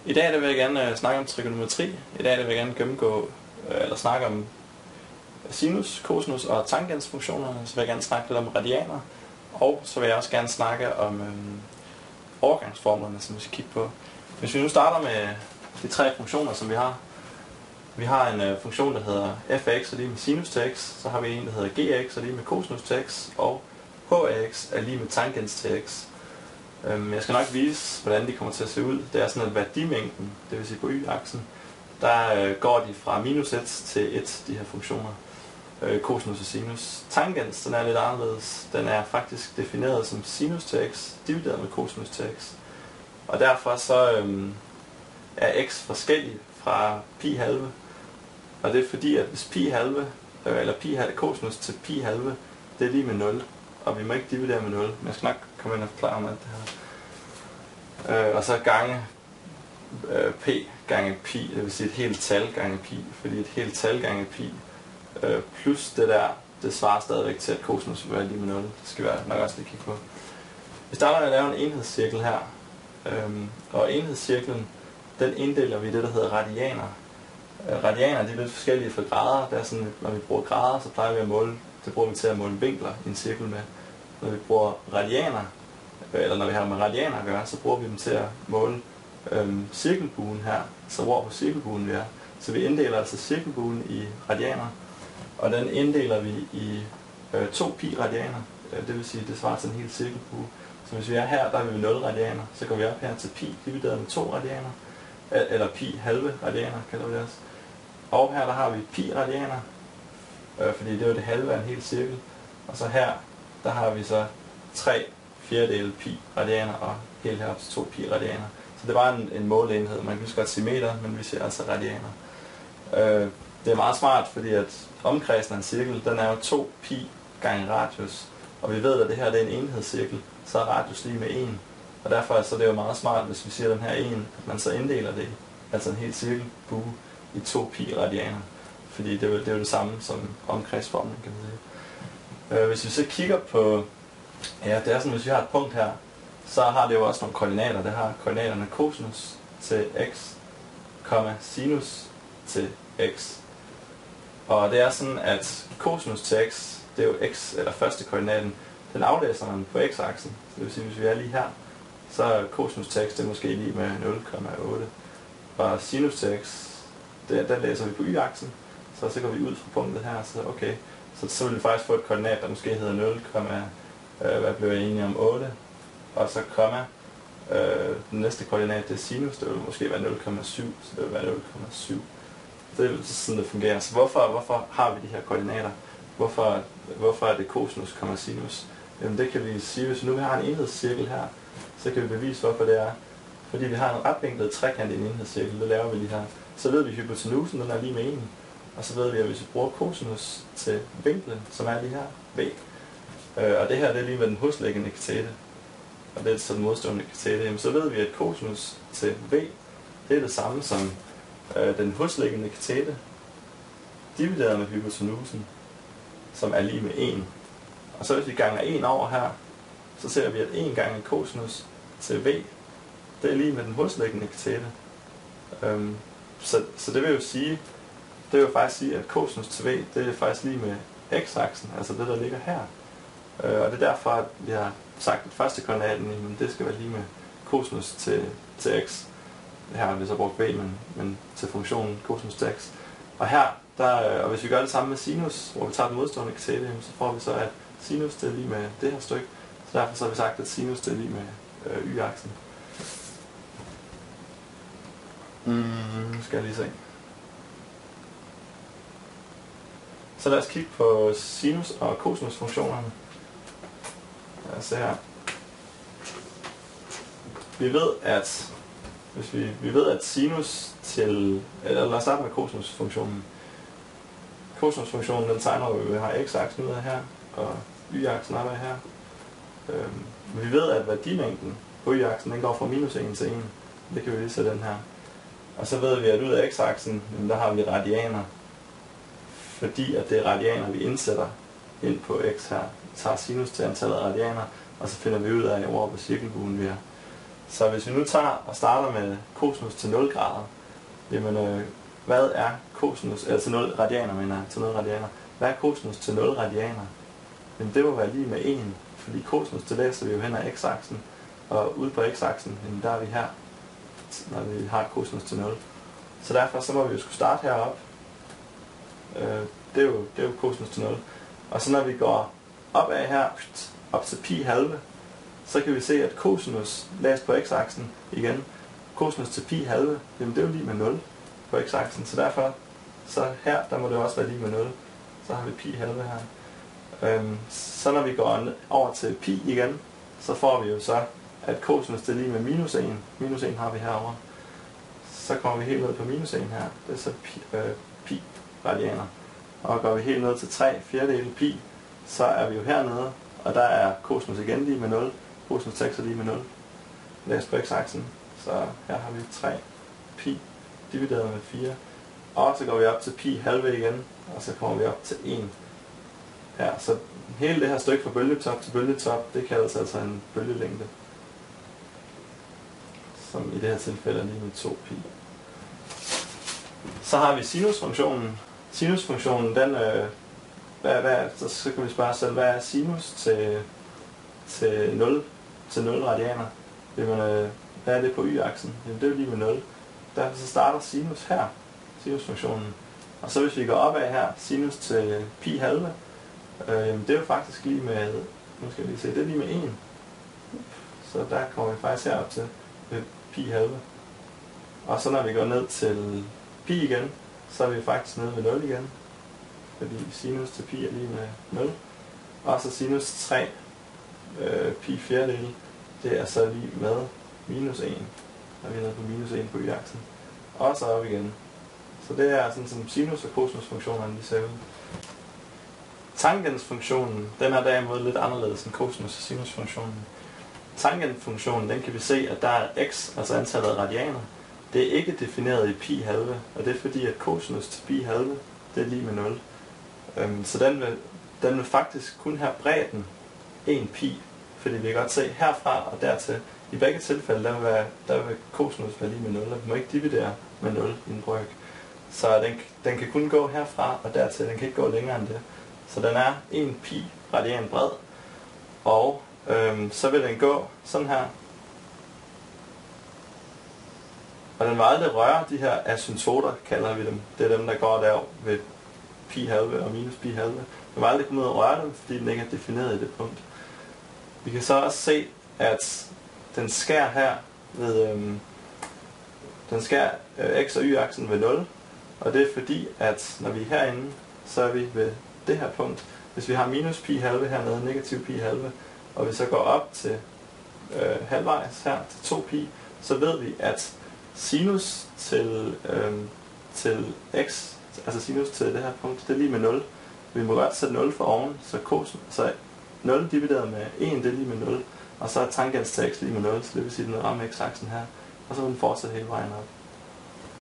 I dag vil jeg gerne snakke om trigonometri. I dag vil jeg gerne gennemgå eller snakke om sinus, cosinus og tangensfunktionerne. Så vil jeg gerne snakke lidt om radianer. Og så vil jeg også gerne snakke om overgangsformlerne, som vi skal kigge på. Hvis vi nu starter med de tre funktioner, som vi har. Vi har en funktion, der hedder f af x er lige med sinus til x. Så har vi en, der hedder g af x er lige med cosinus til x. Og h af x er lige med tangens til x. Jeg skal nok vise, hvordan de kommer til at se ud. Det er sådan, at værdimængden, det vil sige på y-aksen, der går de fra minus 1 til 1, de her funktioner. Cosinus og sinus. Tangens, den er lidt anderledes. Den er faktisk defineret som sinus til x, divideret med cosinus til x. Og derfor så er x forskellig fra pi halve. Og det er fordi, at hvis pi halve, eller cosinus til pi halve, det er lige med 0. Og vi må ikke dividere med 0. Men jeg skal nok komme ind og forklare om alt det her. Og så gange p gange pi, det vil sige et helt tal gange pi. Fordi et helt tal gange pi plus det der, det svarer stadigvæk til, at cosinus vil være lige med 0. Det skal vi nok også lige kigge på. Vi starter med at lave en enhedscirkel her. Og enhedscirklen, den inddeler vi i det, der hedder radianer. Radianer, de er lidt forskellige fra grader. Det er sådan, at når vi bruger grader, så plejer vi at måle, det bruger vi til at måle vinkler i en cirkel med. Når vi bruger radianer, eller når vi har med radianer at gøre, så bruger vi dem til at måle cirkelbuen her, så hvor på cirkelbuen vi er. Så vi inddeler altså cirkelbuen i radianer, og den inddeler vi i 2 pi radianer, det vil sige, det svarer til en hel cirkelbue. Så hvis vi er her, der er vi ved 0 radianer, så går vi op her til pi divideret med 2 radianer, eller pi halve radianer kalder vi det også. Og her der har vi pi radianer, fordi det er jo det halve af en hel cirkel, og så her, der har vi så 3/4 pi radianer, og helt herop til 2 pi radianer. Så det var en måleenhed. Man kan lige godt sige meter, men vi siger altså radianer. Det er meget smart, fordi at omkredsen af en cirkel, den er jo 2 pi gange radius. Og vi ved, at det her det er en enhedscirkel, så er radius lige med 1. Og derfor så er det jo meget smart, hvis vi siger den her 1, at man så inddeler det, altså en hel cirkelbue, i 2 pi radianer. Fordi det er jo det samme som omkredsformen, kan man sige. Hvis vi så kigger på, ja, det er sådan, hvis vi har et punkt her, så har det jo også nogle koordinater. Det har koordinaterne cosinus til x, sinus til x. Og det er sådan, at cosinus til x, det er jo x, eller første koordinaten, den aflæser man på x-aksen. Det vil sige, hvis vi er lige her, så er cosinus til x, det er måske lige med 0,8. Og sinus til x, den læser vi på y-aksen. Så går vi ud fra punktet her, så okay. Så vil vi faktisk få et koordinat, der måske hedder 0, hvad blev jeg enige om, 8. Og så komma, den næste koordinat, det er sinus, det vil måske være 0,7, så det vil være 0,7. Det er sådan, det fungerer. Så hvorfor har vi de her koordinater? Hvorfor er det cosinus, sinus? Jamen det kan vi sige, hvis vi nu har en enhedscirkel her, så kan vi bevise, hvorfor det er. Fordi vi har en retvinklet trekant i en enhedscirkel, det laver vi lige her. Så ved vi, at hypotenusen den er lige med 1. Og så ved vi, at hvis vi bruger cosinus til vinklen, som er lige her, v. Og det her det er lige med den hoslæggende katete. Og det er så den modstående katete. Jamen, så ved vi, at cosinus til v, det er det samme som den hoslæggende katete, divideret med hypotenusen, som er lige med 1. Og så hvis vi ganger 1 over her, så ser vi, at 1 gange cosinus til v, det er lige med den hoslæggende katete. Så det vil jo sige, det vil faktisk sige, at cosinus til v, det er faktisk lige med x-aksen, altså det, der ligger her. Og det er derfor, at vi har sagt, at første koordinaten, det skal være lige med cosinus til x. Her har vi så brugt v, men til funktionen cosinus til x. Og her, og hvis vi gør det samme med sinus, hvor vi tager den modstående katete, så får vi så, at sinus det er lige med det her stykke. Så derfor så har vi sagt, at sinus det er lige med y-aksen. Nu skal jeg lige se. Så lad os kigge på sinus- og cosinusfunktionerne. Lad os se her. Vi ved, at sinus til... Eller lad os starte med cosinusfunktionen. Cosinusfunktionen, den tegner vi har x-aksen ud af her, og y-aksen op af her. Vi ved, at værdimængden på y-aksen, den går fra minus 1 til 1. Det kan vi lige se den her. Og så ved vi, at ud af x-aksen, der har vi radianer. Fordi at det er radianer, vi indsætter ind på x her. Vi tager sinus til antallet af radianer, og så finder vi ud af, hvor på cirkelbuen vi er. Så hvis vi nu tager og starter med cosinus til 0 grader, jamen hvad er cosinus, eller til 0 radianer, mener jeg, til 0 radianer. Hvad er cosinus til 0 radianer? Jamen det må være lige med 1, fordi cosinus til læser vi jo hen ad x-aksen, og ude på x-aksen, der er vi her, når vi har cosinus til 0. Så derfor så må vi jo skulle starte heroppe. Det er jo cosinus til 0. Og så når vi går opad her, op til pi halve, så kan vi se, at cosinus læst på x-aksen igen, cosinus til pi halve, jamen det er jo lige med 0 på x-aksen, så derfor, så her, der må det også være lige med 0. Så har vi pi halve her. Så når vi går over til pi igen, så får vi jo så, at cosinus det er lige med minus 1. Minus 1 har vi herovre. Så kommer vi helt ned på minus 1 her. Det er så pi radianer. Og går vi helt ned til 3/4 pi, så er vi jo hernede, og der er cosinus igen lige med 0. Cosinus 6 er lige med 0. Læst på x-aksen. Så her har vi 3 pi divideret med 4. Og så går vi op til pi halve igen, og så kommer vi op til 1 her. Så hele det her stykke fra bølgetop til bølgetop, det kaldes altså en bølgelængde. Som i det her tilfælde er lige med 2 pi. Så har vi sinusfunktionen. Sinusfunktionen, den, så kan vi spørge os selv, hvad er sinus til 0 radianer? Jamen, hvad er det på y-aksen? Jamen, det er jo lige med 0. Derfor så starter sinus her, sinusfunktionen. Og så hvis vi går opad her, sinus til pi halve, det er jo faktisk lige med, nu skal vi lige se, det er lige med 1. Så der kommer vi faktisk herop til pi halve. Og så når vi går ned til pi igen, så er vi faktisk nede ved 0 igen. Fordi sinus til pi er lige med 0. Og så sinus 3 pi fjerdedel, det er så lige med minus 1. Og vi er nede på minus 1 på y-aksen. Og så op igen. Så det er sådan som sinus- og cosinusfunktionerne de ser ud. Tangensfunktionen, den er derimod lidt anderledes end cosinus- og sinusfunktionen. Tangentfunktionen, den kan vi se, at der er x, altså antallet af radianer. Det er ikke defineret i pi halve, og det er fordi, at cosinus til pi halve, det er lige med 0. Så den vil faktisk kun have bredden 1 pi, fordi vi kan godt se herfra og dertil. I begge tilfælde, der vil cosinus være lige med 0, og vi må ikke dividere med 0 i en brøk. Så den kan kun gå herfra og dertil, den kan ikke gå længere end det. Så den er 1 pi radian bred, og så vil den gå sådan her. Og den vil aldrig røre de her asymptoter, kalder vi dem. Det er dem, der går der ved pi halve og minus pi halve. Den vil aldrig komme ud og røre dem, fordi den ikke er defineret i det punkt. Vi kan så også se, at den skærer her ved, den skærer x og y-aksen ved 0. Og det er fordi, at når vi er herinde, så er vi ved det her punkt. Hvis vi har minus pi halve hernede, negativ pi halve, og vi så går op til halvvejs her til 2 pi, så ved vi, at sinus til x, altså sinus til det her punkt, det er lige med 0. Vi må godt sætte 0 for oven, så 0 divideret med 1, det er lige med 0. Og så er tangens til x lige med 0, så det vil sige, at den rammer x-aksen her. Og så vil den fortsætte hele vejen op.